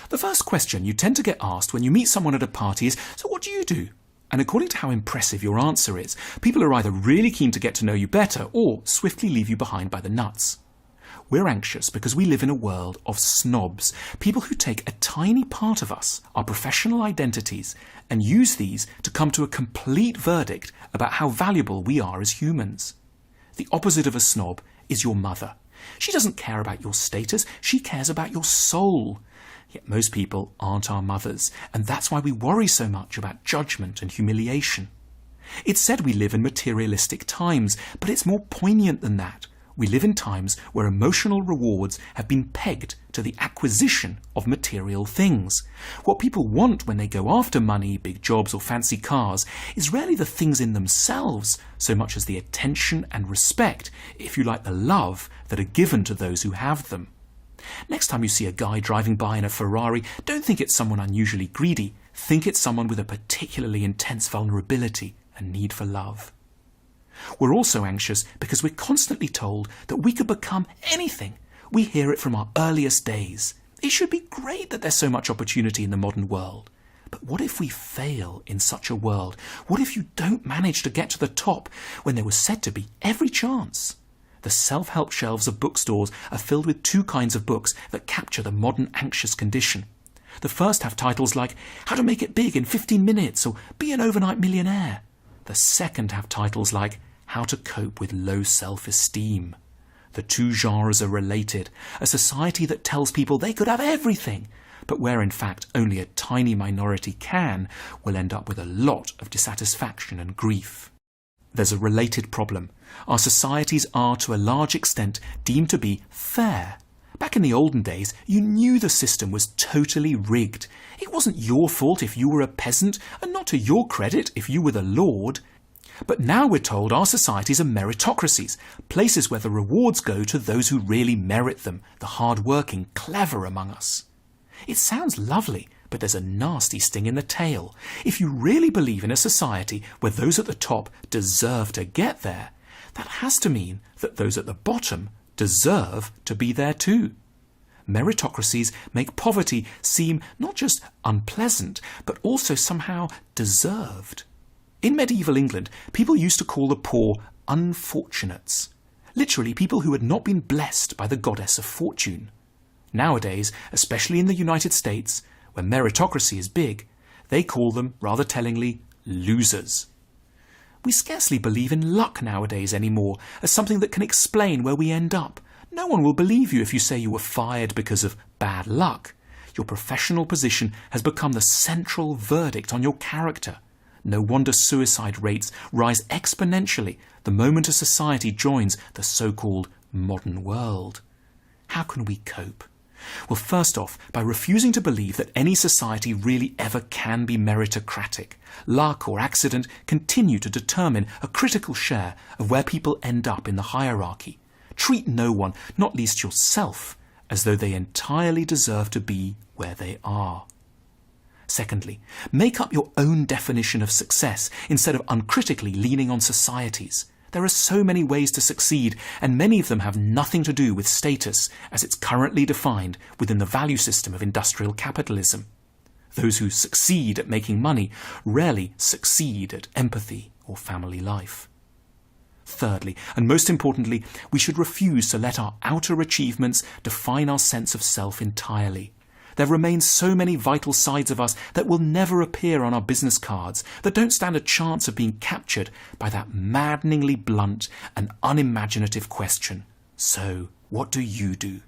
The first question you tend to get asked when you meet someone at a party is, "So what do you do?" And according to how impressive your answer is, people are either really keen to get to know you better or swiftly leave you behind by the nuts. We're anxious because we live in a world of snobs, people who take a tiny part of us, our professional identities, and use these to come to a complete verdict about how valuable we are as humans. The opposite of a snob is your mother. She doesn't care about your status, she cares about your soul. Yet most people aren't our mothers, and that's why we worry so much about judgment and humiliation. It's said we live in materialistic times, but it's more poignant than that. We live in times where emotional rewards have been pegged to the acquisition of material things. What people want when they go after money, big jobs or fancy cars is rarely the things in themselves, so much as the attention and respect, if you like the love, that are given to those who have them. Next time you see a guy driving by in a Ferrari, don't think it's someone unusually greedy. Think it's someone with a particularly intense vulnerability and need for love. We're also anxious because we're constantly told that we could become anything. We hear it from our earliest days. It should be great that there's so much opportunity in the modern world. But what if we fail in such a world? What if you don't manage to get to the top when there was said to be every chance? The self-help shelves of bookstores are filled with two kinds of books that capture the modern anxious condition. The first have titles like How to Make It Big in 15 Minutes or Be an Overnight Millionaire. The second have titles like How to Cope with Low Self-Esteem. The two genres are related, a society that tells people they could have everything, but where in fact only a tiny minority can, will end up with a lot of dissatisfaction and grief. There's a related problem. Our societies are to a large extent deemed to be fair. Back in the olden days, you knew the system was totally rigged. It wasn't your fault if you were a peasant, and not to your credit if you were the lord. But now we're told our societies are meritocracies, places where the rewards go to those who really merit them, the hard-working, clever among us. It sounds lovely, but there's a nasty sting in the tail. If you really believe in a society where those at the top deserve to get there, that has to mean that those at the bottom deserve to be there too. Meritocracies make poverty seem not just unpleasant, but also somehow deserved. In medieval England, people used to call the poor unfortunates, literally people who had not been blessed by the goddess of fortune. Nowadays, especially in the United States, where meritocracy is big, they call them, rather tellingly, losers. We scarcely believe in luck nowadays anymore as something that can explain where we end up. No one will believe you if you say you were fired because of bad luck. Your professional position has become the central verdict on your character. No wonder suicide rates rise exponentially the moment a society joins the so-called modern world. How can we cope? Well, first off, by refusing to believe that any society really ever can be meritocratic. Luck or accident continue to determine a critical share of where people end up in the hierarchy. Treat no one, not least yourself, as though they entirely deserve to be where they are. Secondly, make up your own definition of success instead of uncritically leaning on societies. There are so many ways to succeed, and many of them have nothing to do with status as it's currently defined within the value system of industrial capitalism. Those who succeed at making money rarely succeed at empathy or family life. Thirdly, and most importantly, we should refuse to let our outer achievements define our sense of self entirely. There remain so many vital sides of us that will never appear on our business cards, that don't stand a chance of being captured by that maddeningly blunt and unimaginative question. So, what do you do?